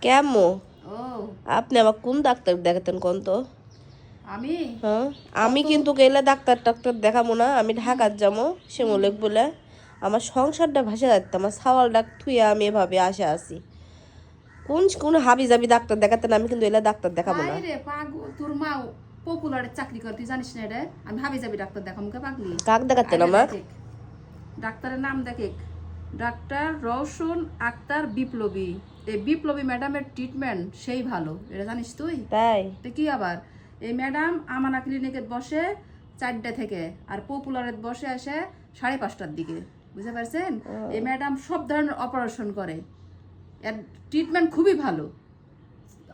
Chemo ও আপনি আবার কোন ডাক্তার দেখাতেন কোন তো? আমি হ্যাঁ, আমি কিন্তু গেলে ডাক্তার টাক্তার দেখাবো না, আমি ঢাকার যাবো শিমুলেক বলে। আমার সংসারটা ভাসে যাচ্ছে, আমার সাওয়াল ডাক থুইয়া আমি এভাবে আসে আসি। কোন কোন হাবি যাবি ডাক্তার দেখাতেন, আমি কিন্তু এলে ডাক্তার দেখাবো না। হাই রে তোর মা পপুলারে চাকরি করে, তুই জানিস না রে? আমি ভাবি যাবি ডাক্তার দেখাম কে পাগলি? কাক দেখাতেন আইডা আমার? দেখে ডাক্তারের নাম দেখে, ডাক্তার রওশন আক্তার বিপ্লবী। এই বিপ্লবী ম্যাডামের ট্রিটমেন্ট সেই ভালো, এটা জানিস তুই? তাই? তো কি আবার, এই ম্যাডাম আমানা ক্লিনিকে বসে 4টা থেকে, আর পপুলারের বসে আসে 5:30টার দিকে, বুঝতে পারছেন? এই ম্যাডাম সব ধরনের অপারেশন করে, এর ট্রিটমেন্ট খুবই ভালো।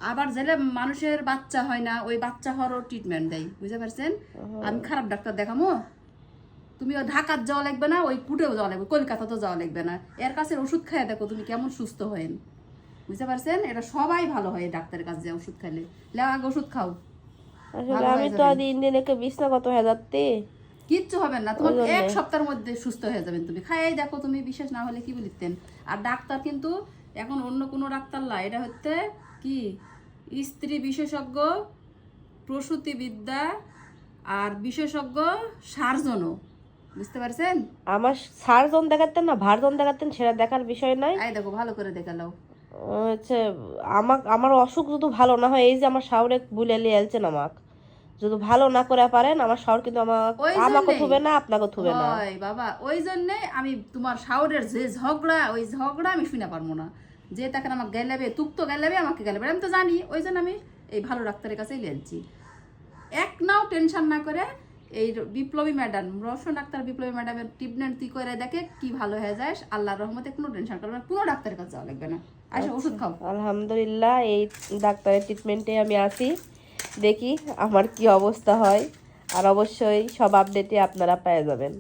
আবার যেটা মানুষের বাচ্চা হয় না, ওই বাচ্চা হওয়ারও ট্রিটমেন্ট দেয়, বুঝতে পারছেন? আমি খারাপ ডাক্তার দেখামো? তুমি ঢাকার যাওয়া লাগবে না, ওই কুটেও যাওয়া লাগবে, কলকাতাতেও যাওয়া লাগবে না। এর কাছে ওষুধ খাইয়ে দেখো তুমি কেমন সুস্থ হয়েন, বুঝতে পারছেন? এটা সবাই ভালো হয় ডাক্তারের কাছে যে ওষুধ খাইলে। লেও আগে ওষুধ খাও, আসলে আমি তো আজ ইন্ডিয়ানকে বিছনা কত হয়ে যাচ্ছে। কিচ্ছু হবে না তোমার, 1 সপ্তাহের মধ্যে সুস্থ হয়ে যাবেন। তুমি খাইয়াই দেখো, তুমি বিশ্বাস না হলে কি বলিতেন। আর ডাক্তার কিন্তু এখন অন্য কোনো ডাক্তার লা, এটা হচ্ছে কি স্ত্রী বিশেষজ্ঞ, প্রসূতিবিদ্যা আর বিশেষজ্ঞ সার্জনও, বুঝতে পারছেন? আমার সার্জন দেখাতেন না ভার্জন দেখাতেন, সেটা দেখার বিষয় নাই। এই দেখো ভালো করে দেখালাও। হচ্ছে আমার অসুখ যদি ভালো না হয়, এই যে আমার শাওরে বুলে লিয়েলছেন আমাক, যদি ভালো না করে পারেন আমার শাওর কিন্তু আমাকে থুবে না, আপনাকে থুবে না। হয় বাবা, ওই জন্যে আমি তোমার শাওরের যে ঝগড়া, ওই ঝগড়া আমি শুনে পারবো না। যে তাকে আমাকে গেলাবে, তুক তো গেলাবে, আমাকে গেলাবে, আমি তো জানি। ওই জন্য আমি এই ভালো ডাক্তারের কাছেই লিয়েছি। এক নাও টেনশন না করে এই বিপ্লবী ম্যাডাম, রওশন আক্তার বিপ্লবী ম্যাডামের ট্রিটমেন্ট তুই করে দেখে কি ভালো হয়ে যায়। আল্লাহর রহমতে কোনো টেনশন করবে না, কোনো ডাক্তারের কাছে যাওয়া লাগবে না। আসো ওষুধ খাও। আলহামদুলিল্লাহ, এই ডাক্তারের ট্রিটমেন্টে আমি আছি, দেখি আমার কি অবস্থা হয়। আর অবশ্যই সব আপডেটে আপনারা পেয়ে যাবেন।